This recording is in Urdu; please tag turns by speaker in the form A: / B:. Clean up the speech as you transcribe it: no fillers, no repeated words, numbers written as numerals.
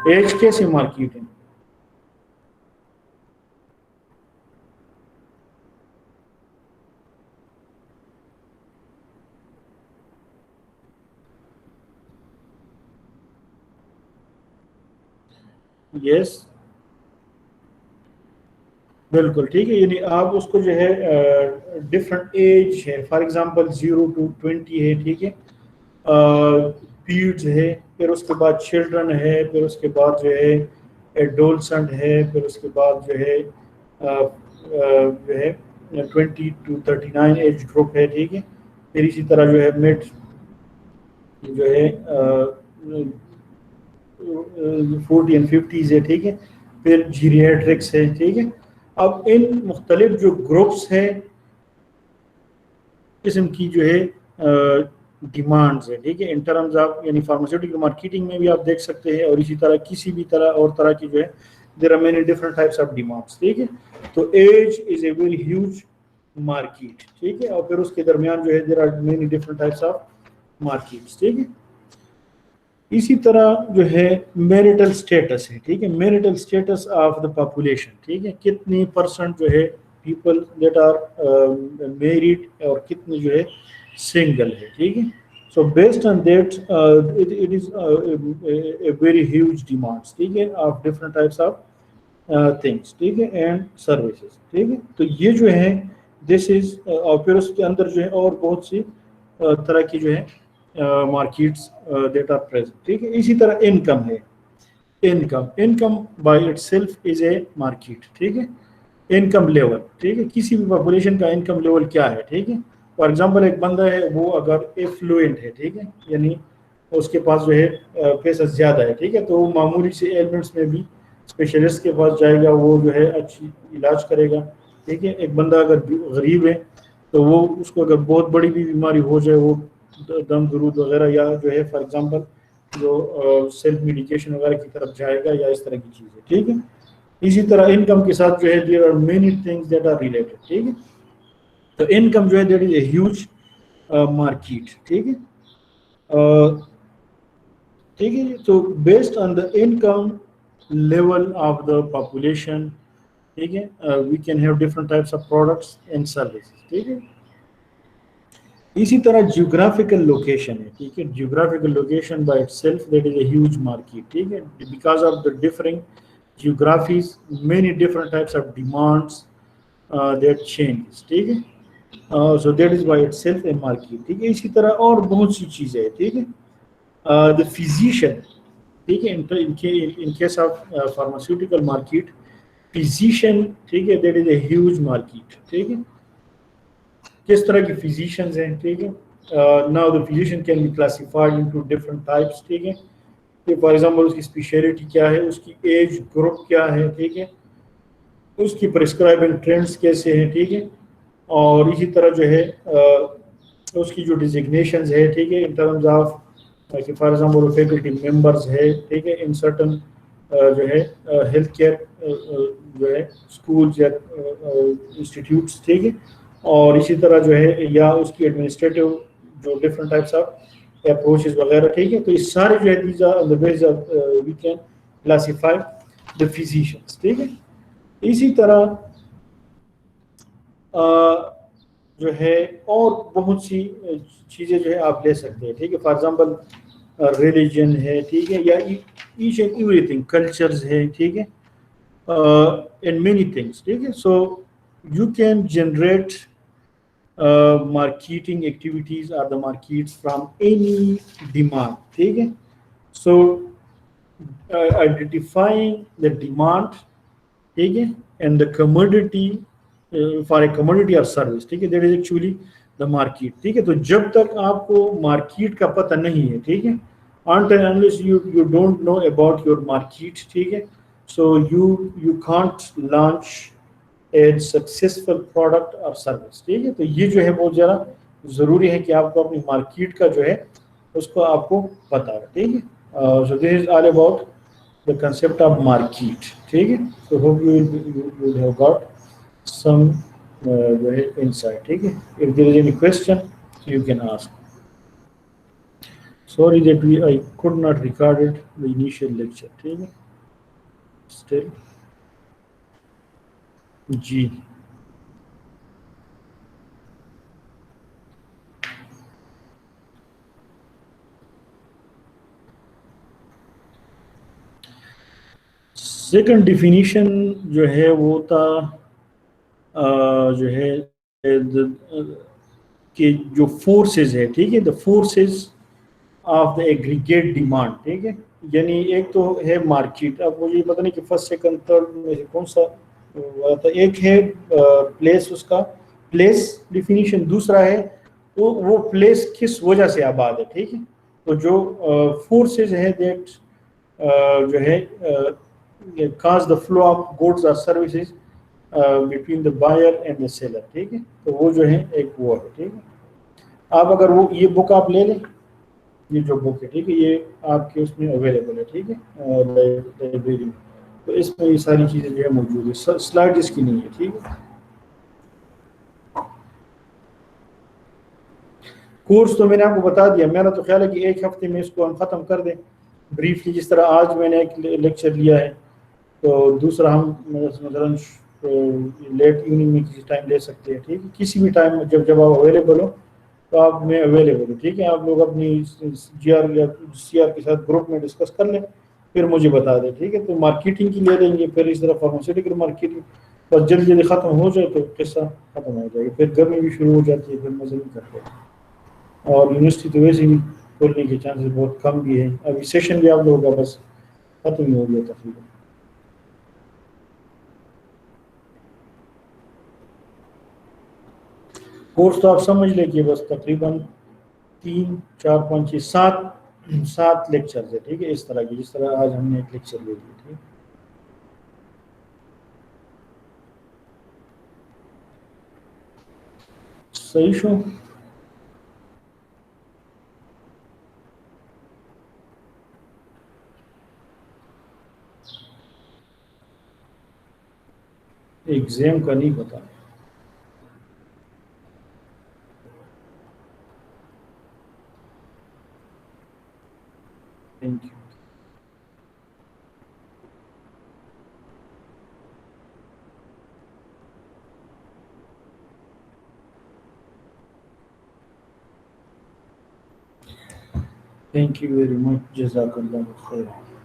A: ایج کیسے مارکیٹ ہے؟ یس بالکل ٹھیک ہے، یعنی آپ اس کو جو ہے ڈفرنٹ ایج ہے، فار ایگزامپل 0 to 20 ہے، ٹھیک ہے، پیریڈز ہے، پھر اس کے بعد چلڈرن ہے، پھر اس کے بعد جو ہے ایڈولسنٹ ہے، پھر اس کے بعد جو ہے جو ہے 20 to 39 ایج گروپ ہے، ٹھیک ہے، پھر اسی طرح جو ہے مڈ جو ہے 40 and 50s ہے، ٹھیک ہے، پھر جیریاٹرکس ہے، ٹھیک ہے۔ اب ان مختلف جو گروپس ہیں قسم کی جو ہے ڈیمانڈز ہے، ٹھیک ہے، ان ٹرمز آف یعنی فارماسیوٹیکل مارکیٹنگ میں بھی آپ دیکھ سکتے ہیں، اور اسی طرح کسی بھی طرح اور طرح کی جو ہے there are many different types of demands, ٹھیک ہے۔ تو it is a very huge market, ٹھیک ہے، اور پھر اس کے درمیان جو ہے there are many different types of markets, ٹھیک ہے۔ اسی طرح جو ہے میرٹل سٹیٹس ہے، ٹھیک ہے، marital status of the population, ٹھیک ہے، کتنی پرسنٹ جو ہے پیپل دیٹ آر میریڈ اور کتنے جو ہے سنگل ہے، ٹھیک ہے۔ So based on that it is a very huge demands, ٹھیک ہے، of different types of things, ٹھیک ہے، اینڈ سروسز، ٹھیک ہے۔ تو یہ جو ہے دس از، اور پھر اس کے اندر جو ہے اور بہت سی طرح کی جو ہے مارکیٹس دیٹ آر پریزنٹ، ٹھیک ہے۔ اسی طرح انکم ہے، income by it self is a market, ٹھیک ہے۔ انکم لیول، ٹھیک ہے، کسی بھی پاپولیشن کا انکم لیول کیا ہے، ٹھیک ہے۔ فار ایگزامپل ایک بندہ ہے وہ اگر ایفلوئنٹ ہے، ٹھیک ہے، یعنی اس کے پاس جو ہے پیسہ زیادہ ہے، ٹھیک ہے، تو وہ معمولی سے ایلمنٹس میں بھی اسپیشلسٹ کے پاس جائے گا، وہ جو ہے اچھی علاج کرے گا، ٹھیک ہے۔ ایک بندہ اگر غریب ہے تو وہ اس کو اگر بہت بڑی بھی بیماری ہو جائے، وہ دم درود وغیرہ یا جو ہے فار ایگزامپل جو سیلف میڈیکیشن وغیرہ کی طرف جائے گا یا اس طرح کی چیزیں، ٹھیک ہے۔ اسی طرح انکم کے ساتھ جو ہے there are many things that are related, ٹھیک ہے۔ تو انکم جو ہے that is a huge market, ٹھیک ہے، ٹھیک ہے۔ تو based on the income level of the population, ٹھیک ہے، we can have different types of products and services, ٹھیک ہے۔ اسی طرح جیوگرافیکل لوکیشن ہے، ٹھیک ہے، geographical location by itself that is a huge market, ٹھیک ہے، because of the differing geographies many different types of demands that changes، ٹھیک ہے۔ so that is by itself a market، ٹھیک ہے۔ اسی طرح اور بہت سی چیزیں ہیں، ٹھیک ہے۔ the physician، ٹھیک ہے، in case of pharmaceutical market physician، ٹھیک ہے، that is a huge market، ٹھیک ہے۔ کس طرح کی physicians ہیں، ٹھیک ہے۔ now the physician can be classified into different types، ٹھیک ہے۔ فار ایگزامپل اس کی اسپیشلٹی کیا ہے، اس کی ایج گروپ کیا ہے، ٹھیک ہے، اس کی پرسکرائبنگ ٹرینڈس کیسے ہیں، ٹھیک ہے، اور اسی طرح جو ہے اس کی جو ڈیزگنیشنز ہے، ٹھیک ہے، in terms of for example faculty members ہے، ٹھیک ہے، ان سرٹن جو ہے ہیلتھ کیئر جو ہے اسکولز یا انسٹیٹیوٹس، ٹھیک ہے، اور اسی طرح جو ہے یا اس کی ایڈمنسٹریٹو جو ڈفرنٹ ٹائپس آف اپروچز وغیرہ، ٹھیک ہے۔ تو یہ سارے جو ہے these are on the base of we can classify the physicians, ٹھیک ہے۔ اسی طرح جو ہے اور بہت سی چیزیں جو ہے آپ لے سکتے ہیں، ٹھیک ہے، فار ایگزامپل ریلیجن ہے، ٹھیک ہے، یا each and everything, cultures ہے، ٹھیک ہے، اینڈ مینی تھنگس، ٹھیک ہے۔ So you can generate marketing activities or the markets from any demand، ٹھیک ہے۔ so identifying the demand، ٹھیک ہے، and the commodity for a commodity or service، ٹھیک ہے، that is actually the market، ٹھیک ہے۔ تو جب تک آپ کو مارکیٹ کا پتہ نہیں ہے، ٹھیک ہے، until unless you don't know about your market، ٹھیک ہے، so you can't launch a successful product or service، ٹھیک ہے۔ تو یہ جو ہے بہت زیادہ ضروری ہے کہ آپ کو اپنی مارکیٹ کا جو ہے اس کو آپ کو پتہ ہے، ٹھیک ہے۔ so this is all about the concept of market، ٹھیک ہے۔ so hope you will have got some جو ہے insight، ٹھیک ہے۔ if there is any question you can ask۔ sorry that I could not record it the initial lecture. ٹھیک ہے still جی سیکنڈ ڈیفینیشن جو ہے وہ تھا جو ہے کہ جو فورسز ہے ٹھیک ہے the forces of the aggregate demand ٹھیک ہے یعنی ایک تو ہے مارکیٹ اب مجھے پتہ نہیں کہ فرسٹ سیکنڈ تھرڈ میں سے کون سا تھا ایک ہے پلیس اس کا پلیس ڈیفینیشن دوسرا ہے وہ پلیس کس وجہ سے آباد ہے ٹھیک ہے تو جو فورسز ہے دیٹ جو ہے cause the flow of goods or services between the buyer and the seller ٹھیک ہے تو وہ جو ہے ایک وہ ہے ٹھیک ہے آپ اگر وہ یہ بک آپ لے لیں یہ جو بک ہے ٹھیک ہے یہ آپ کے اس میں اویلیبل ہے ٹھیک ہے لائبریری میں تو اس میں یہ ساری چیزیں جو ہے موجود ہے سلائڈ اس کی نہیں ہے ٹھیک ہے کورس تو میں نے آپ کو بتا دیا میرا تو خیال ہے کہ ایک ہفتے میں اس کو ہم ختم کر دیں بریفلی جس طرح آج میں نے ایک لیکچر لیا ہے تو دوسرا ہم مثلاً لیٹ ایوننگ میں کسی ٹائم لے سکتے ہیں ٹھیک ہے کسی بھی ٹائم جب آپ اویلیبل ہو تو آپ میں اویلیبل ہوں ٹھیک ہے آپ لوگ اپنی جی آر یا سی آر کے ساتھ گروپ میں ڈسکس کر لیں پھر مجھے بتا دیں ٹھیک ہے تو مارکیٹنگ کی لے لیں گے پھر اس طرح فارماسیوٹیکل مارکیٹنگ بس جلدی جلدی ختم ہو جائے تو قصہ ختم ہو جائے گا پھر گرمی بھی شروع ہو جاتی ہے پھر مزے نہیں کرتے اور یونیورسٹی تو ویسے بھی کھولنے کے چانسز بہت کم بھی ہیں ابھی سیشن بھی آپ لوگوں کا بس ختم ہی ہو گیا تقریباً کورس تو آپ سمجھ لیں کہ بس تقریباً 3 4 5 6 7 لیکچرز ہے ٹھیک ہے اس طرح کی جس طرح آج ہم نے ایک لیکچر لے لیا ٹھیک صحیح شو ایگزام کا نہیں پتا thank you thank you very much جزاک اللہ خیر